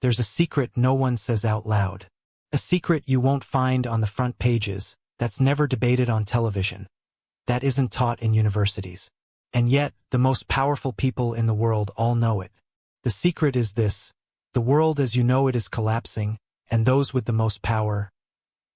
There's a secret no one says out loud. A secret you won't find on the front pages, that's never debated on television, that isn't taught in universities. And yet, the most powerful people in the world all know it. The secret is this: the world as you know it is collapsing, and those with the most power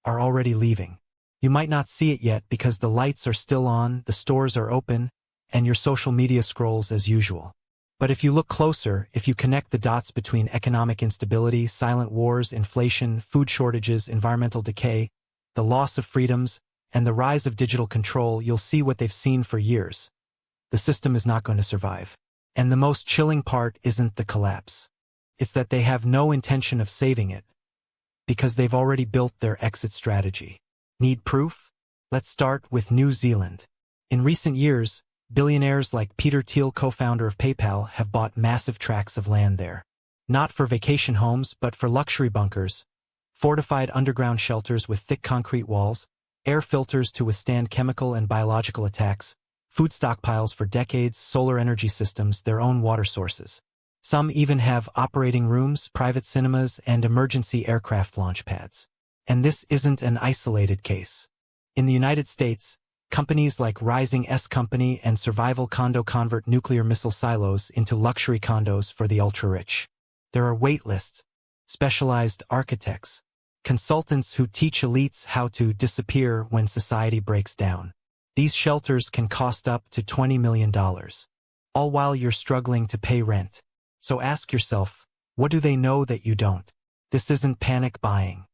are already leaving. You might not see it yet because the lights are still on, the stores are open, and your social media scrolls as usual. But if you look closer, if you connect the dots between economic instability, silent wars, inflation, food shortages, environmental decay, the loss of freedoms, and the rise of digital control, you'll see what they've seen for years. The system is not going to survive. And the most chilling part isn't the collapse. It's that they have no intention of saving it, because they've already built their exit strategy. Need proof? Let's start with New Zealand. In recent years, billionaires like Peter Thiel, co-founder of PayPal, have bought massive tracts of land there. Not for vacation homes, but for luxury bunkers, fortified underground shelters with thick concrete walls, air filters to withstand chemical and biological attacks, food stockpiles for decades, solar energy systems, their own water sources. Some even have operating rooms, private cinemas, and emergency aircraft launch pads. And this isn't an isolated case. In the United States, companies like Rising S Company and Survival Condo convert nuclear missile silos into luxury condos for the ultra-rich. There are wait lists, specialized architects, consultants who teach elites how to disappear when society breaks down. These shelters can cost up to $20 million, all while you're struggling to pay rent. So ask yourself, what do they know that you don't? This isn't panic buying.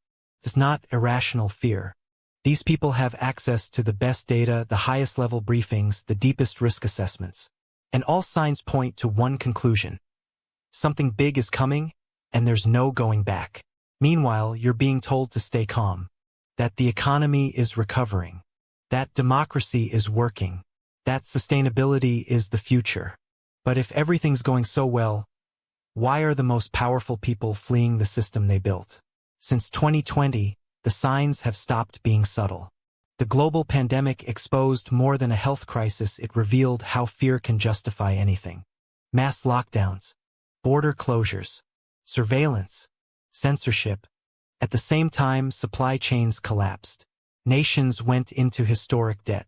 It's not irrational fear. These people have access to the best data, the highest level briefings, the deepest risk assessments. And all signs point to one conclusion. Something big is coming, and there's no going back. Meanwhile, you're being told to stay calm, that the economy is recovering, that democracy is working, that sustainability is the future. But if everything's going so well, why are the most powerful people fleeing the system they built? Since 2020, the signs have stopped being subtle. The global pandemic exposed more than a health crisis. It revealed how fear can justify anything. Mass lockdowns, border closures, surveillance, censorship. At the same time, supply chains collapsed. Nations went into historic debt.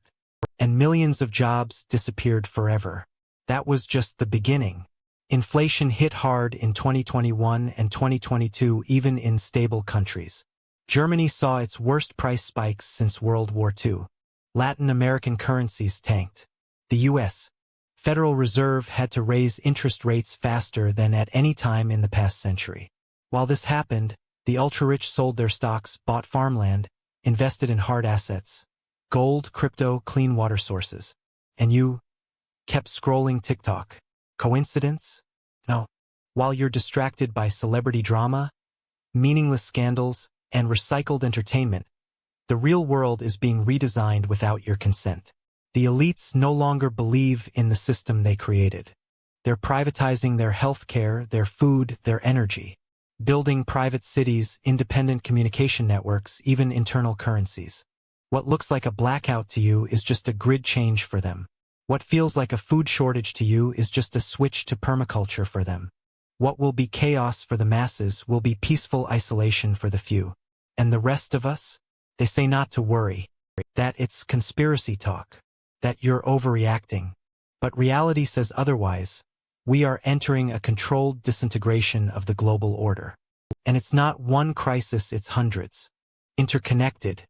And millions of jobs disappeared forever. That was just the beginning. Inflation hit hard in 2021 and 2022, even in stable countries. Germany saw its worst price spikes since World War II. Latin American currencies tanked. The U.S. Federal Reserve had to raise interest rates faster than at any time in the past century. While this happened, the ultra-rich sold their stocks, bought farmland, invested in hard assets, gold, crypto, clean water sources. And you kept scrolling TikTok. Coincidence? No. While you're distracted by celebrity drama, meaningless scandals, and recycled entertainment, the real world is being redesigned without your consent. The elites no longer believe in the system they created. They're privatizing their healthcare, their food, their energy, building private cities, independent communication networks, even internal currencies. What looks like a blackout to you is just a grid change for them. What feels like a food shortage to you is just a switch to permaculture for them. What will be chaos for the masses will be peaceful isolation for the few. And the rest of us? They say not to worry, that it's conspiracy talk, that you're overreacting. But reality says otherwise. We are entering a controlled disintegration of the global order. And it's not one crisis, it's hundreds. Interconnected,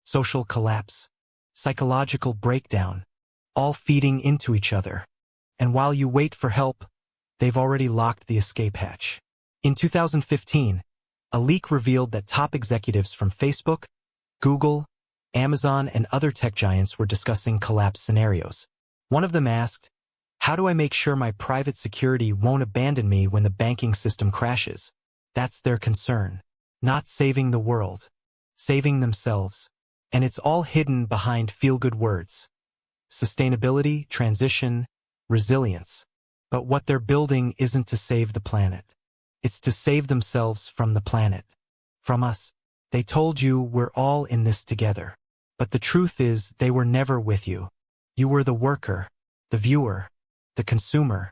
social collapse, psychological breakdown, all feeding into each other. And while you wait for help, they've already locked the escape hatch. In 2015, a leak revealed that top executives from Facebook, Google, Amazon, and other tech giants were discussing collapse scenarios. One of them asked, "How do I make sure my private security won't abandon me when the banking system crashes?" That's their concern. Not saving the world, saving themselves. And it's all hidden behind feel-good words. Sustainability, transition, resilience. But what they're building isn't to save the planet. It's to save themselves from the planet. From us. They told you we're all in this together. But the truth is they were never with you. You were the worker, the viewer, the consumer.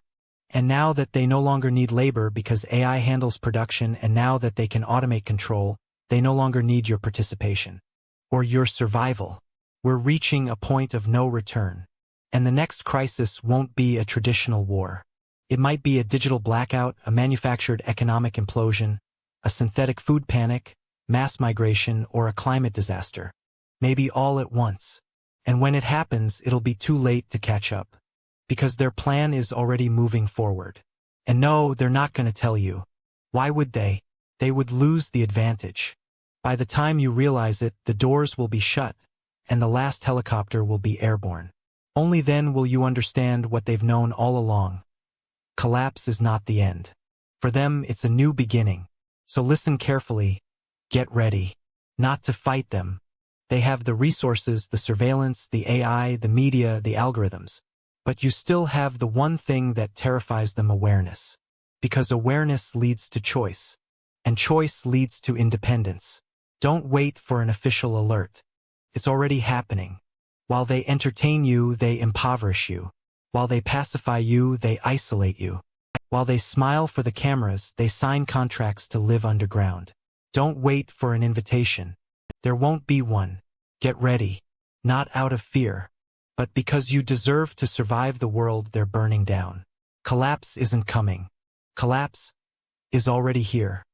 And now that they no longer need labor because AI handles production, and now that they can automate control, they no longer need your participation or your survival. We're reaching a point of no return. And the next crisis won't be a traditional war. It might be a digital blackout, a manufactured economic implosion, a synthetic food panic, mass migration, or a climate disaster. Maybe all at once. And when it happens, it'll be too late to catch up. Because their plan is already moving forward. And no, they're not going to tell you. Why would they? They would lose the advantage. By the time you realize it, the doors will be shut, and the last helicopter will be airborne. Only then will you understand what they've known all along. Collapse is not the end. For them, it's a new beginning. So listen carefully. Get ready. Not to fight them. They have the resources, the surveillance, the AI, the media, the algorithms. But you still have the one thing that terrifies them: awareness. Because awareness leads to choice. And choice leads to independence. Don't wait for an official alert. It's already happening. While they entertain you, they impoverish you. While they pacify you, they isolate you. While they smile for the cameras, they sign contracts to live underground. Don't wait for an invitation. There won't be one. Get ready. Not out of fear, but because you deserve to survive the world they're burning down. Collapse isn't coming. Collapse is already here.